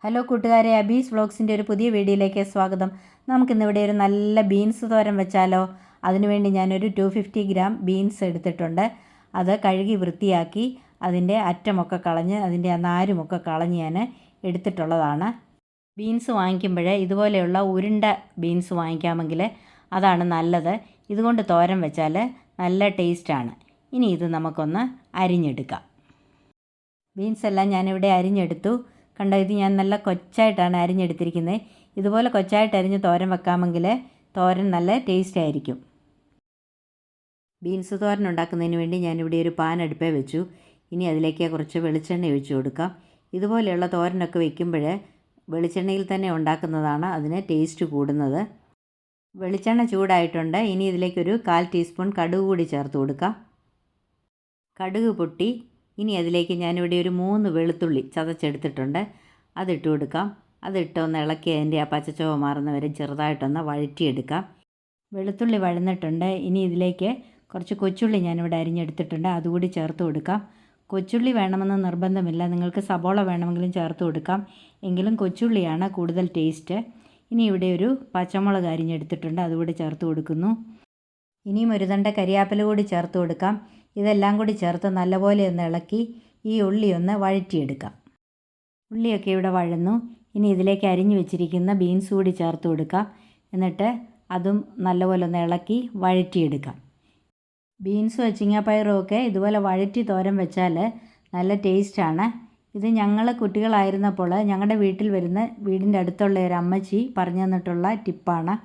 Hello കൂട്ടുകാരെ, അബീസ് വ്ളോഗ്സിൻ്റെ ഒരു പുതിയ വീഡിയോയിലേക്ക് സ്വാഗതം. നമുക്കിന്നിവിടെ ഒരു നല്ല ബീൻസ് തോരൻ വെച്ചാലോ? അതിനുവേണ്ടി ഞാനൊരു 250 ഗ്രാം ബീൻസ് എടുത്തിട്ടുണ്ട്. അത് കഴുകി വൃത്തിയാക്കി അതിൻ്റെ അറ്റമൊക്കെ കളഞ്ഞ് അതിൻ്റെ ആ നാരുമൊക്കെ കളഞ്ഞ് ഞാൻ എടുത്തിട്ടുള്ളതാണ്. ബീൻസ് വാങ്ങിക്കുമ്പോൾ ഇതുപോലെയുള്ള ഉരുണ്ട ബീൻസ് വാങ്ങിക്കാമെങ്കിൽ അതാണ് നല്ലത്. ഇതുകൊണ്ട് തോരൻ വെച്ചാൽ നല്ല ടേസ്റ്റാണ്. ഇനി ഇത് നമുക്കൊന്ന് അരിഞ്ഞെടുക്കാം. ബീൻസ് എല്ലാം ഞാനിവിടെ അരിഞ്ഞെടുത്തു. കണ്ടോ, ഇത് ഞാൻ നല്ല കൊച്ചായിട്ടാണ് അരിഞ്ഞെടുത്തിരിക്കുന്നത്. ഇതുപോലെ കൊച്ചായിട്ട് അരിഞ്ഞ് തോരൻ വെക്കാമെങ്കിൽ തോരൻ നല്ല ടേസ്റ്റ് ആയിരിക്കും. ബീൻസ് തോരൻ ഉണ്ടാക്കുന്നതിന് വേണ്ടി ഞാനിവിടെ ഒരു പാൻ അടുപ്പേ വെച്ചു. ഇനി അതിലേക്ക് കുറച്ച് വെളിച്ചെണ്ണ ഒഴിച്ചു കൊടുക്കാം. ഇതുപോലെയുള്ള തോരനൊക്കെ വെക്കുമ്പോൾ വെളിച്ചെണ്ണയിൽ തന്നെ ഉണ്ടാക്കുന്നതാണ് അതിന് ടേസ്റ്റ് കൂടുന്നത്. വെളിച്ചെണ്ണ ചൂടായിട്ടുണ്ട്. ഇനി ഇതിലേക്കൊരു 1/4 ടീസ്പൂൺ കടുക് കൂടി ചേർത്ത് കൊടുക്കാം. കടുക് പൊട്ടി. ഇനി അതിലേക്ക് ഞാനിവിടെ ഒരു 3 വെളുത്തുള്ളി ചതച്ചെടുത്തിട്ടുണ്ട്. അതിട്ട് കൊടുക്കാം. അതിട്ടൊന്ന് ഇളക്കി അതിൻ്റെ ആ പച്ചച്ചുവ മാറുന്നവരെ ചെറുതായിട്ടൊന്ന് വഴറ്റിയെടുക്കാം. വെളുത്തുള്ളി വഴന്നിട്ടുണ്ട്. ഇനി ഇതിലേക്ക് കുറച്ച് കൊച്ചുള്ളി ഞാനിവിടെ അരിഞ്ഞെടുത്തിട്ടുണ്ട്. അതുകൂടി ചേർത്ത് കൊടുക്കാം. കൊച്ചുള്ളി വേണമെന്ന് നിർബന്ധമില്ല, നിങ്ങൾക്ക് സബോള വേണമെങ്കിലും ചേർത്ത് കൊടുക്കാം. എങ്കിലും കൊച്ചുള്ളിയാണ് കൂടുതൽ ടേസ്റ്റ്. ഇനി ഇവിടെ ഒരു പച്ചമുളക് അരിഞ്ഞെടുത്തിട്ടുണ്ട്. അതുകൂടി ചേർത്ത് കൊടുക്കുന്നു. ഇനിയും ഒരു തണ്ട കരിയാപ്പില കൂടി ചേർത്ത് കൊടുക്കാം. ഇതെല്ലാം കൂടി ചേർത്ത് നല്ലപോലെ ഒന്ന് ഇളക്കി ഈ ഉള്ളി ഒന്ന് വഴറ്റിയെടുക്കാം. ഉള്ളിയൊക്കെ ഇവിടെ വഴന്നു. ഇനി ഇതിലേക്ക് അരിഞ്ഞു വെച്ചിരിക്കുന്ന ബീൻസ് കൂടി ചേർത്ത് കൊടുക്കാം. എന്നിട്ട് അതും നല്ലപോലെ ഒന്ന് ഇളക്കി വഴറ്റിയെടുക്കാം. ബീൻസും ചിങ്ങാപ്പയറും ഒക്കെ ഇതുപോലെ വഴറ്റി തോരൻ വെച്ചാൽ നല്ല ടേസ്റ്റാണ്. ഇത് ഞങ്ങൾ കുട്ടികളായിരുന്നപ്പോൾ ഞങ്ങളുടെ വീട്ടിൽ വരുന്ന വീടിൻ്റെ അടുത്തുള്ള ഒരു അമ്മച്ചി പറഞ്ഞു തന്നിട്ടുള്ള ടിപ്പാണ്.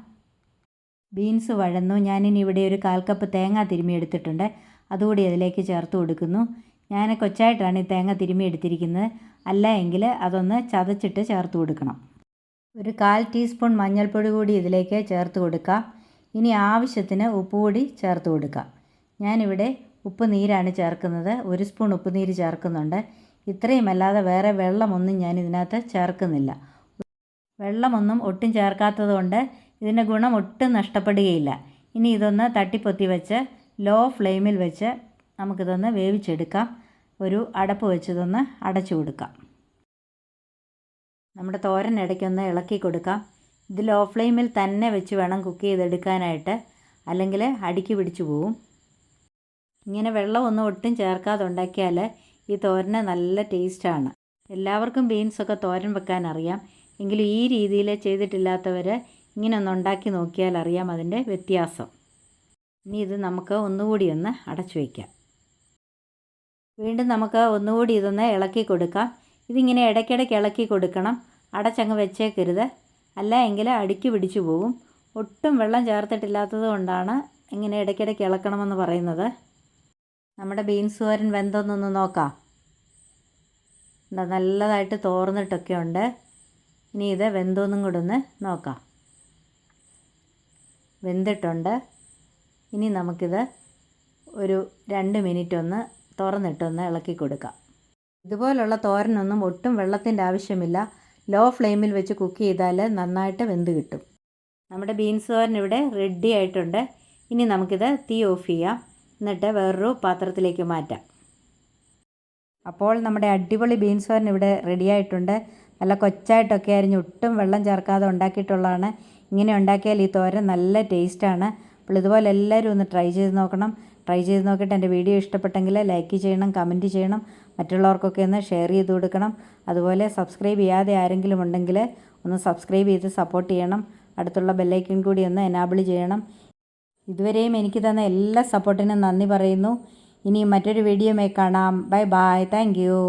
ബീൻസ് വഴന്നു. ഞാനിനി ഇവിടെ ഒരു 1/4 കപ്പ് തേങ്ങ തിരുമ്മി എടുത്തിട്ടുണ്ട്. അതുകൂടി അതിലേക്ക് ചേർത്ത് കൊടുക്കുന്നു. ഞാൻ കൊച്ചായിട്ടാണ് ഈ തേങ്ങ തിരുമ്മി എടുത്തിരിക്കുന്നത്. അല്ല എങ്കിൽ അതൊന്ന് ചതച്ചിട്ട് ചേർത്ത് കൊടുക്കണം. ഒരു 1/4 ടീസ്പൂൺ മഞ്ഞൾപ്പൊടി കൂടി ഇതിലേക്ക് ചേർത്ത് കൊടുക്കാം. ഇനി ആവശ്യത്തിന് ഉപ്പ് കൂടി ചേർത്ത് കൊടുക്കാം. ഞാനിവിടെ ഉപ്പ് നീരാണ് ചേർക്കുന്നത്. 1 സ്പൂൺ ഉപ്പ് നീര് ചേർക്കുന്നുണ്ട്. ഇത്രയും അല്ലാതെ വേറെ വെള്ളമൊന്നും ഞാൻ ഇതിനകത്ത് ചേർക്കുന്നില്ല. വെള്ളമൊന്നും ഒട്ടും ചേർക്കാത്തത് കൊണ്ട് ഇതിൻ്റെ ഗുണം ഒട്ടും നഷ്ടപ്പെടുകയില്ല. ഇനി ഇതൊന്ന് തട്ടിപ്പൊത്തി വെച്ച് ലോ ഫ്ലെയിമിൽ വെച്ച് നമുക്കിതൊന്ന് വേവിച്ചെടുക്കാം. ഒരു അടപ്പ് വെച്ചതൊന്ന് അടച്ചു കൊടുക്കാം. നമ്മുടെ തോരൻ ഇടയ്ക്കൊന്ന് ഇളക്കി കൊടുക്കാം. ഇത് ലോ ഫ്ലെയിമിൽ തന്നെ വെച്ച് വേണം കുക്ക് ചെയ്തെടുക്കാനായിട്ട്, അല്ലെങ്കിൽ അടിക്ക് പിടിച്ചു പോവും. ഇങ്ങനെ വെള്ളമൊന്നും ഒട്ടും ചേർക്കാതെ ഉണ്ടാക്കിയാൽ ഈ തോരന് നല്ല ടേസ്റ്റാണ്. എല്ലാവർക്കും ബീൻസൊക്കെ തോരൻ വെക്കാൻ അറിയാം. എങ്കിലും ഈ രീതിയിൽ ചെയ്തിട്ടില്ലാത്തവർ ഇങ്ങനെ ഒന്ന് ഉണ്ടാക്കി നോക്കിയാൽ അറിയാം അതിൻ്റെ വ്യത്യാസം. ഇനി ഇത് നമുക്ക് ഒന്നുകൂടി ഒന്ന് അടച്ചു വയ്ക്കാം. വീണ്ടും നമുക്ക് ഒന്നുകൂടി ഇതൊന്ന് ഇളക്കി കൊടുക്കാം. ഇതിങ്ങനെ ഇടയ്ക്കിടയ്ക്ക് ഇളക്കി കൊടുക്കണം. അടച്ചങ്ങ് വെച്ചേക്കരുത്, അല്ല എങ്കിൽ അടിക്ക് പിടിച്ചു പോകും. ഒട്ടും വെള്ളം ചേർത്തിട്ടില്ലാത്തത് കൊണ്ടാണ് ഇങ്ങനെ ഇടയ്ക്കിടയ്ക്ക് ഇളക്കണമെന്ന് പറയുന്നത്. നമ്മുടെ ബീൻസ് തോരൻ വെന്തോന്നൊന്ന് നോക്കാം. നല്ലതായിട്ട് തോർന്നിട്ടൊക്കെ ഉണ്ട്. ഇനി ഇത് വെന്തോന്നും കൂടെ ഒന്ന് നോക്കാം. വെന്തിട്ടുണ്ട്. ഇനി നമുക്കിത് ഒരു 2 മിനിറ്റ് ഒന്ന് തുറന്നിട്ടൊന്ന് ഇളക്കി കൊടുക്കാം. ഇതുപോലുള്ള തോരനൊന്നും ഒട്ടും വെള്ളത്തിൻ്റെ ആവശ്യമില്ല. ലോ ഫ്ലെയിമിൽ വെച്ച് കുക്ക് ചെയ്താൽ നന്നായിട്ട് വെന്ത് കിട്ടും. നമ്മുടെ ബീൻസ് തോരൻ ഇവിടെ റെഡി ആയിട്ടുണ്ട്. ഇനി നമുക്കിത് തീ ഓഫ് ചെയ്യാം. എന്നിട്ട് വേറൊരു പാത്രത്തിലേക്ക് മാറ്റാം. അപ്പോൾ നമ്മുടെ അടിപൊളി ബീൻസ് തോരൻ ഇവിടെ റെഡി ആയിട്ടുണ്ട്. നല്ല കൊച്ചായിട്ടൊക്കെ അരിഞ്ഞ് ഒട്ടും വെള്ളം ചേർക്കാതെ ഉണ്ടാക്കിയിട്ടുള്ളതാണ്. ഇങ്ങനെ ഉണ്ടാക്കിയാൽ ഈ തോരൻ നല്ല ടേസ്റ്റാണ്. അപ്പോൾ ഇതുപോലെ എല്ലാവരും ഒന്ന് ട്രൈ ചെയ്ത് നോക്കണം. ട്രൈ ചെയ്ത് നോക്കിയിട്ട് എൻ്റെ വീഡിയോ ഇഷ്ടപ്പെട്ടെങ്കിൽ ലൈക്ക് ചെയ്യണം, കമൻറ്റ് ചെയ്യണം, മറ്റുള്ളവർക്കൊക്കെ ഒന്ന് ഷെയർ ചെയ്ത് കൊടുക്കണം. അതുപോലെ സബ്സ്ക്രൈബ് ചെയ്യാതെ ആരെങ്കിലും ഉണ്ടെങ്കിൽ ഒന്ന് സബ്സ്ക്രൈബ് ചെയ്ത് സപ്പോർട്ട് ചെയ്യണം. അടുത്തുള്ള ബെല്ലൈക്കൺ കൂടി ഒന്ന് എനാബിൾ ചെയ്യണം. ഇതുവരെയും എനിക്ക് തന്ന എല്ലാ സപ്പോർട്ടിനും നന്ദി പറയുന്നു. ഇനി മറ്റൊരു വീഡിയോയുമായി കാണാം. Bye bye. Thank you.